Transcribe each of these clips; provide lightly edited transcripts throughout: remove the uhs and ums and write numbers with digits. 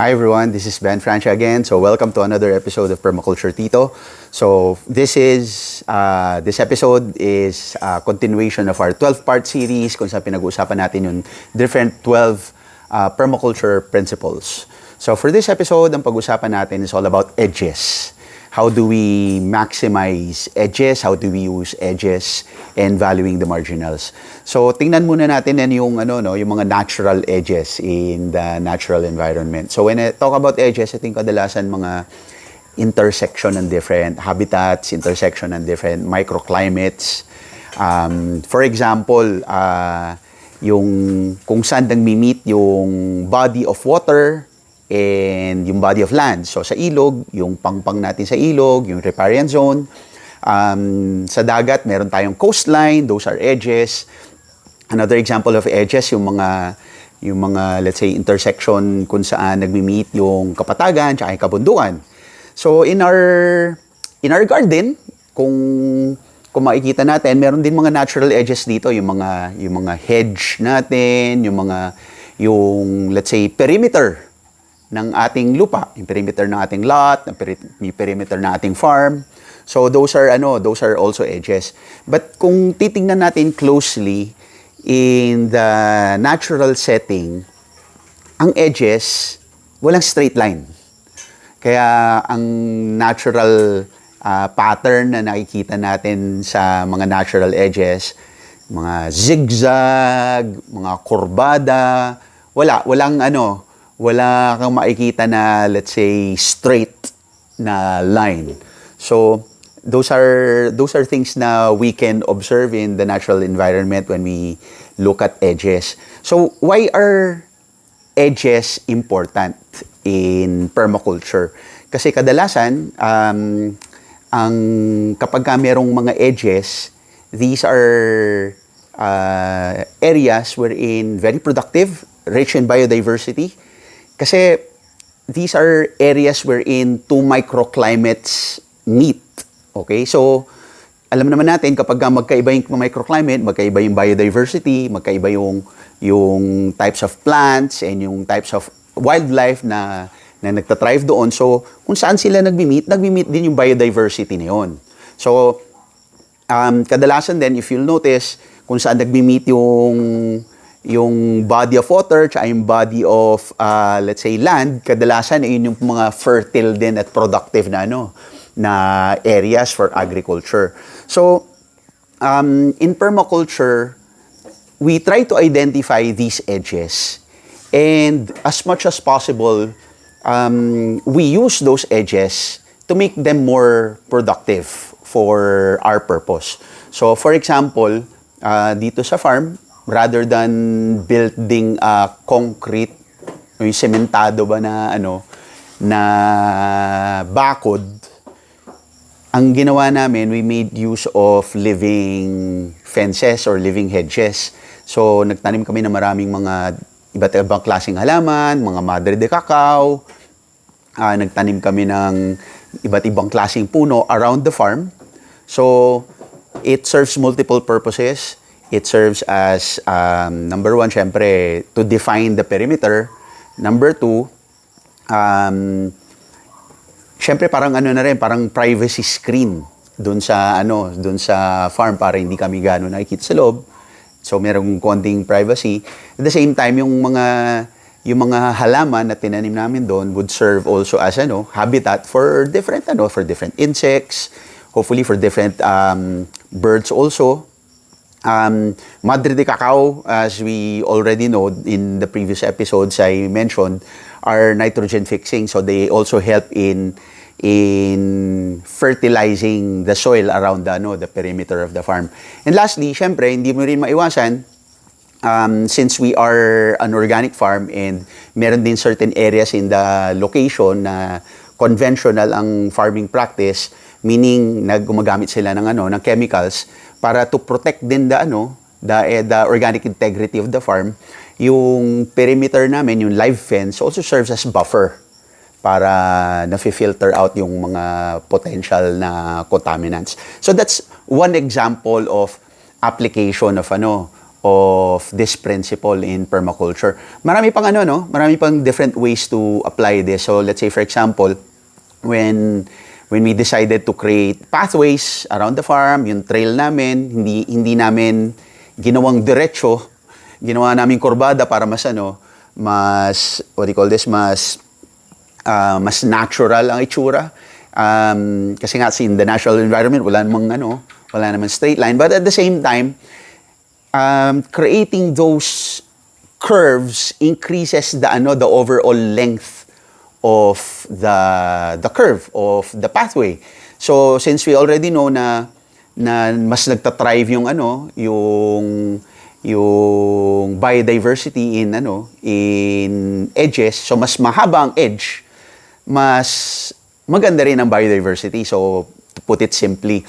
Hi everyone, this is Ben Francia again. So welcome to another episode of Permaculture Tito. So this episode is a continuation of our 12-part series kung saan pinag-uusapan natin yung different 12 permaculture principles. So for this episode, ang pag-usapan natin is all about edges. How do we maximize edges? How do we use edges and valuing the marginals? So tingnan muna natin yan yung yung mga natural edges in the natural environment. So when I talk about edges, I think kadalasan mga intersection ng different habitats, intersection ng different microclimates. For example, yung kung saan nagmi-meet yung body of water and yung body of land. So sa ilog, yung pangpang natin sa ilog, yung riparian zone. Sa dagat, meron tayong coastline, those are edges. Another example of edges, yung mga let's say intersection kung saan nagmi-meet yung kapatagan tsaka yung kabundukan. So in our garden, kung makikita natin, meron din mga natural edges dito, yung mga hedge natin, yung let's say perimeter ng ating lupa, yung perimeter ng ating lot, yung perimeter ng ating farm. So those are also edges. But kung titingnan natin closely in the natural setting, ang edges walang straight line. Kaya ang natural pattern na nakikita natin sa mga natural edges, mga zigzag, mga kurbada, wala kang makikita na, let's say, straight na line. So, those are things na we can observe in the natural environment when we look at edges. So, why are edges important in permaculture? Kasi kadalasan, kapag merong mga edges, these are areas wherein very productive, rich in biodiversity. Kasi these are areas wherein two microclimates meet. Okay? So, alam naman natin kapag magkaiba yung microclimate, magkaiba yung biodiversity, magkaiba yung types of plants and yung types of wildlife na nagtathrive doon. So, kung saan sila nagmi-meet din yung biodiversity na yun. So, kadalasan din, if you'll notice, kung saan nagmi-meet yung body of water tsaka yung body of let's say land, kadalasan yun yung mga fertile din at productive na areas for agriculture. So in permaculture, we try to identify these edges, and as much as possible we use those edges to make them more productive for our purpose. So for example, dito sa farm, rather than building a concrete, yung sementado ba na bakod, ang ginawa namin, we made use of living fences or living hedges. So, nagtanim kami ng maraming mga iba't ibang klaseng halaman, mga madre de cacao, nagtanim kami ng iba't ibang klaseng puno around the farm. So, it serves multiple purposes. It serves as, number one, syempre, to define the perimeter. Number two, syempre parang parang privacy screen dun sa farm para hindi kami gano'n nakikita sa loob. So, merong konting privacy. At the same time, yung mga halaman na tinanim namin doon would serve also as habitat for different insects, hopefully for different birds also. Madre de cacao, as we already know in the previous episodes I mentioned, are nitrogen fixing, so they also help in fertilizing the soil around the perimeter of the farm. And lastly, syempre, hindi mo rin maiwasan, since we are an organic farm and meron din certain areas in the location na conventional ang farming practice, meaning gumagamit sila ng chemicals para to protect din the organic integrity of the farm. Yung perimeter namin, yung live fence, also serves as buffer para na-filter out yung mga potential na contaminants. So that's one example of application of of this principle in permaculture. Marami pang ano, no? Marami pang different ways to apply this. So let's say for example, when we decided to create pathways around the farm, yung trail namin, hindi namin ginawang diretso, ginawa namin kurbada para mas mas what do you call this, mas natural ang itsura. Kasi nga in the natural environment wala namang straight line, but at the same time creating those curves increases the overall length of the curve of the pathway. So since we already know na mas nagta-thrive yung biodiversity in edges, so mas mahaba ang edge, mas maganda rin ang biodiversity. So to put it simply,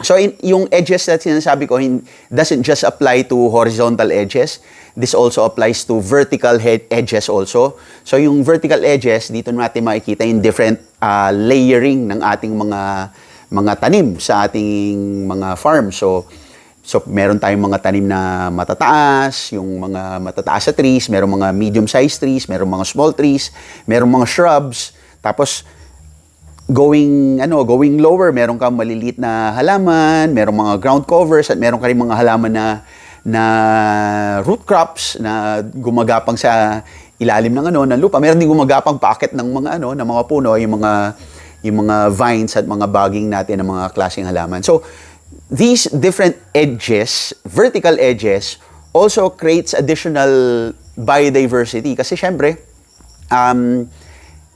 so yung edges that sinasabi ko doesn't just apply to horizontal edges. This also applies to vertical edges also. So yung vertical edges, dito natin makikita yung different layering ng ating mga tanim sa ating mga farm. So meron tayong mga tanim na matataas, yung mga matataas sa trees, meron mga medium-sized trees, meron mga small trees, meron mga shrubs. Tapos going lower, meron kang maliliit na halaman, merong mga ground covers, at meron ka rin mga halaman na root crops na gumagapang sa ilalim ng lupa. Meron din gumagapang paakit ng mga puno, yung mga vines at mga baging natin ng mga klaseng halaman. So these different edges, vertical edges, also creates additional biodiversity kasi syempre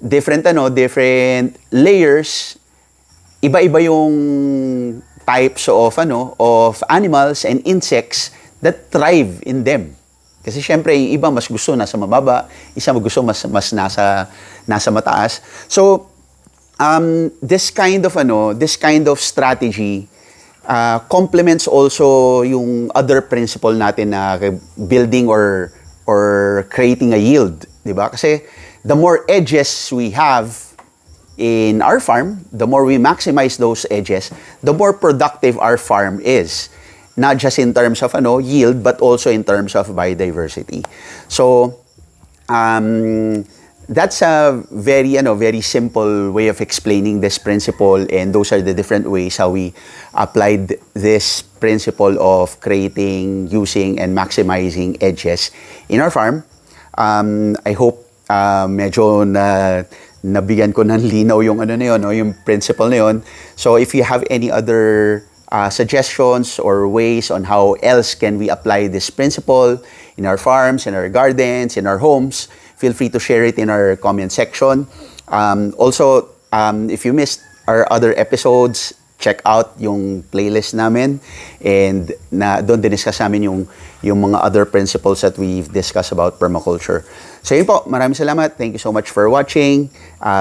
different layers, iba-iba yung types of animals and insects that thrive in them. Kasi syempre yung iba mas gusto nasa mababa, isa gusto mas nasa mataas. So this kind of strategy complements also yung other principle natin na building or creating a yield, di ba? Kasi the more edges we have in our farm, the more we maximize those edges, the more productive our farm is. Not just in terms of yield, but also in terms of biodiversity. So that's a very simple way of explaining this principle, and those are the different ways how we applied this principle of creating, using, and maximizing edges in our farm. I hope medyo nabigyan ko ng linaw yung yung principle na yun. So if you have any other suggestions or ways on how else can we apply this principle in our farms, in our gardens, in our homes, feel free to share it in our comment section. Also, if you missed our other episodes, check out yung playlist namin, and doon din-discuss namin yung mga other principles that we've discussed about permaculture. So yun po, maraming salamat. Thank you so much for watching.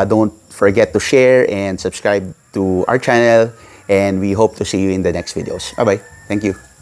Don't forget to share and subscribe to our channel, and we hope to see you in the next videos. Bye-bye. Thank you.